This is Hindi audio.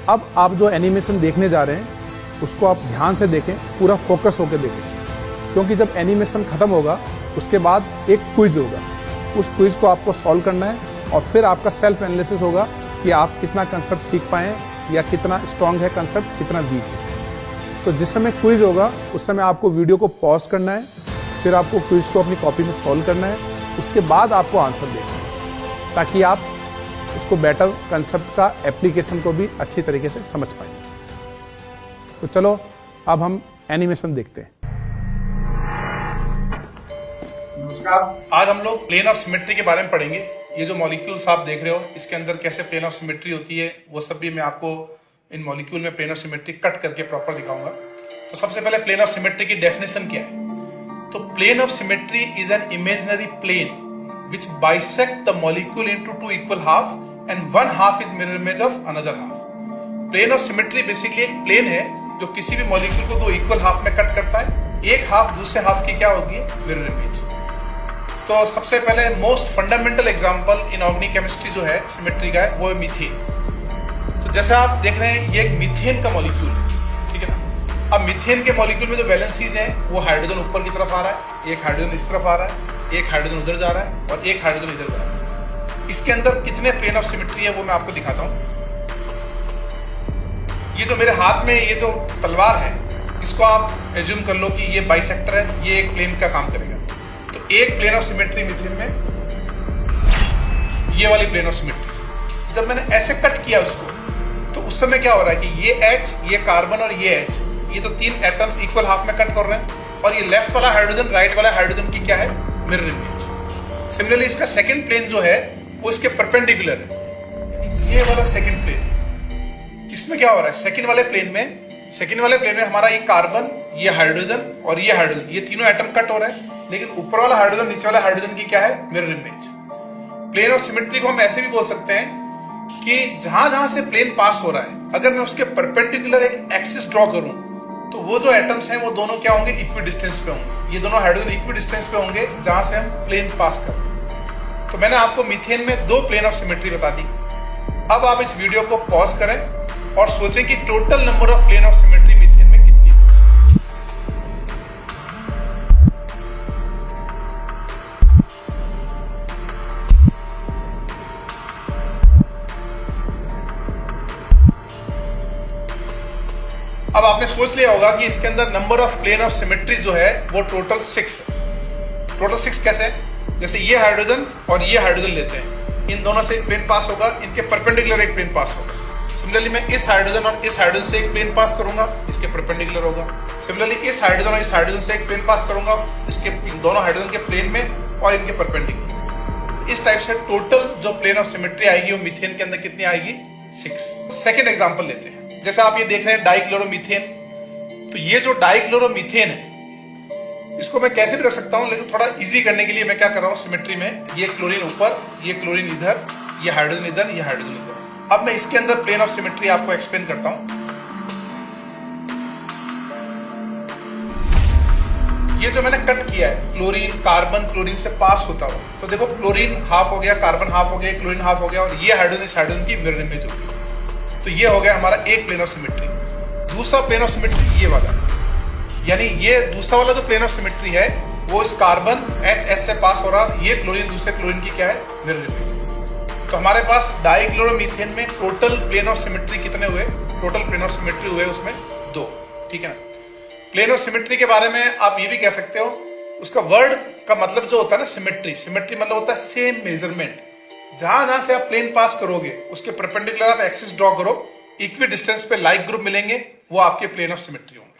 अब आप जो एनिमेशन देखने जा रहे हैं उसको आप ध्यान से देखें, पूरा फोकस होकर देखें, क्योंकि जब एनिमेशन खत्म होगा उसके बाद एक क्विज होगा। उस क्विज को आपको सॉल्व करना है और फिर आपका सेल्फ एनालिसिस होगा कि आप कितना कंसेप्ट सीख पाए या कितना स्ट्रांग है कंसेप्ट, कितना वीक है। तो जिस समय क्विज होगा उस समय आपको वीडियो को पॉज करना है, फिर आपको क्विज को अपनी कॉपी में सॉल्व करना है, उसके बाद आपको आंसर देना है, ताकि आप उसको बेटर कंसेप्ट का एप्लीकेशन को भी अच्छी तरीके से समझ पाएंगे। तो चलो अब हम एनिमेशन देखते हैं। नमस्कार, आज हम लोग प्लेन ऑफ सिमेट्री के बारे में पढ़ेंगे। ये जो मॉलिक्यूल्स आप देख रहे हो इसके अंदर कैसे प्लेन ऑफ सिमेट्री होती है वो सब भी मैं आपको इन मॉलिक्यूल में प्लेन ऑफ सिमेट्री कट करके प्रॉपर दिखाऊंगा। तो सबसे पहले प्लेन ऑफ सिमेट्री की डेफिनेशन क्या है? तो plane of symmetry is an imaginary plane which bisect the molecule into two equal half and one half is mirror image of another half. Plane of symmetry basically एक प्लेन है जो किसी भी मॉलिक्यूल को दो इक्वल हाफ में कट करता है। एक हाफ दूसरे हाफ की क्या होगी? Mirror image. तो सबसे पहले most fundamental example in organic chemistry जो है सिमेट्री का है वो है मीथेन। तो जैसा आप देख रहे हैं ये एक मीथेन का मॉलिक्यूल है, ठीक है ना। अब मीथेन के मॉलिक्यूल में जो वैलेंसीज है वो हाइड्रोजन ऊपर की तरफ आ रहा है, एक हाइड्रोजन इस तरफ आ रहा है, एक हाइड्रोजन उधर जा रहा है और एक हाइड्रोजन इधर जा रहा है। इसके अंदर कितने प्लेन ऑफ सिमेट्री है वो मैं आपको दिखाता हूं। ये जो मेरे हाथ में ये जो तलवार है इसको आप एज्यूम कर लो कि ये बाइसेक्टर है, ये एक प्लेन का काम करेगा। तो एक प्लेन ऑफ सिमेट्री मीथेन में, ये वाली प्लेन ऑफ सिमेट्री जब मैंने ऐसे कट किया उसको तो उस समय क्या हो रहा है कि ये H, ये कार्बन और ये H, ये तो तीन एटम्स इक्वल हाफ में कट कर रहे हैं और ये लेफ्ट वाला हाइड्रोजन राइट वाला हाइड्रोजन की क्या है? Mirror image. सिमिलरली इसका सेकंड प्लेन जो है वो इसके परपेंडिकुलर है, ये वाला सेकंड प्लेन। इसमें क्या हो रहा है? सेकंड वाले प्लेन में हमारा ये कार्बन, ये हाइड्रोजन और ये हाइड्रोजन, ये तीनों एटम कट हो रहे हैं, लेकिन ऊपर वाला हाइड्रोजन नीचे वाला हाइड्रोजन की क्या है? Mirror image. Plane of symmetry को हम ऐसे भी बोल सकते हैं कि जहां जहां से प्लेन पास हो रहा है अगर मैं उसके परपेंडिकुलर एक एक्सिस ड्रॉ करूं तो वो जो एटम्स हैं वो दोनों क्या होंगे? इक्वी डिस्टेंस पे होंगे। ये दोनों हाइड्रोजन इक्वी डिस्टेंस पे होंगे जहां से हम प्लेन पास कर रहे हैं। तो मैंने आपको मीथेन में दो प्लेन ऑफ सिमेट्री बता दी। अब आप इस वीडियो को पॉज करें और सोचें कि total number of plane of symmetry methane में कितनी है। अब आपने सोच लिया होगा कि इसके अंदर number of plane of symmetry जो है वो टोटल 6 है। टोटल 6 कैसे है? जैसे ये हाइड्रोजन और ये हाइड्रोजन लेते हैं, इन दोनों से एक प्लेन पास होगा, इनके परपेंडिकुलर एक प्लेन पास होगा। सिमिलरली मैं इस हाइड्रोजन और इस हाइड्रोजन से एक प्लेन पास करूंगा, इसके परपेंडिकुलर होगा। सिमिलरली इस हाइड्रोजन और इस हाइड्रोजन से एक प्लेन पास करूंगा, इसके दोनों हाइड्रोजन के प्लेन में और इनके परपेंडिकुलर। इस टाइप से टोटल जो प्लेन ऑफ सिमेट्री आएगी वो मीथेन के अंदर कितनी आएगी? 6। सेकेंड एग्जाम्पल लेते हैं। जैसे आप ये देख रहे हैं डाइक्लोरोमीथेन। तो ये जो डाइक्लोरोमीथेन है इसको मैं कैसे भी रख सकता हूं, लेकिन थोड़ा इजी करने के लिए मैं क्या कर रहा हूं सिमेट्री में, ये क्लोरीन ऊपर, ये क्लोरीन इधर, ये हाइड्रोजन इधर, ये हाइड्रोजन इधर। अब मैं इसके अंदर प्लेन ऑफ सिमेट्री आपको एक्सप्लेन करता हूं। ये जो मैंने कट किया है क्लोरीन, कार्बन क्लोरीन से पास होता हुआ, तो देखो क्लोरीन हाफ हो गया, कार्बन हाफ हो गया, क्लोरीन हाफ हो गया और ये हाइड्रोजन इस हाइड्रोजन की मिरर इमेज होगी। तो ये हो गया हमारा एक प्लेन ऑफ सिमेट्री। दूसरा प्लेन ऑफ सिमेट्री ये वाला, यानी ये दूसरा वाला जो प्लेन ऑफ सिमेट्री है वो इस कार्बन HH से पास हो रहा, ये क्लोरीन दूसरे क्लोरीन की क्या है? Mirror image. तो हमारे पास डाइक्लोरोमीथेन में टोटल प्लेन ऑफ सिमेट्री कितने हुए? टोटल प्लेन ऑफ सिमेट्री हुए उसमें 2, ठीक है ना। प्लेन ऑफ सिमेट्री के बारे में आप ये भी कह सकते हो, उसका वर्ड का मतलब जो होता है ना सिमेट्री, सिमेट्री मतलब होता है सेम मेजरमेंट। जहां जहां से आप प्लेन पास करोगे उसके परपेंडिकुलर आप एक्सिस ड्रॉ करो, इक्वी डिस्टेंस पे लाइक ग्रुप मिलेंगे, वो आपके प्लेन ऑफ सिमेट्री होंगे।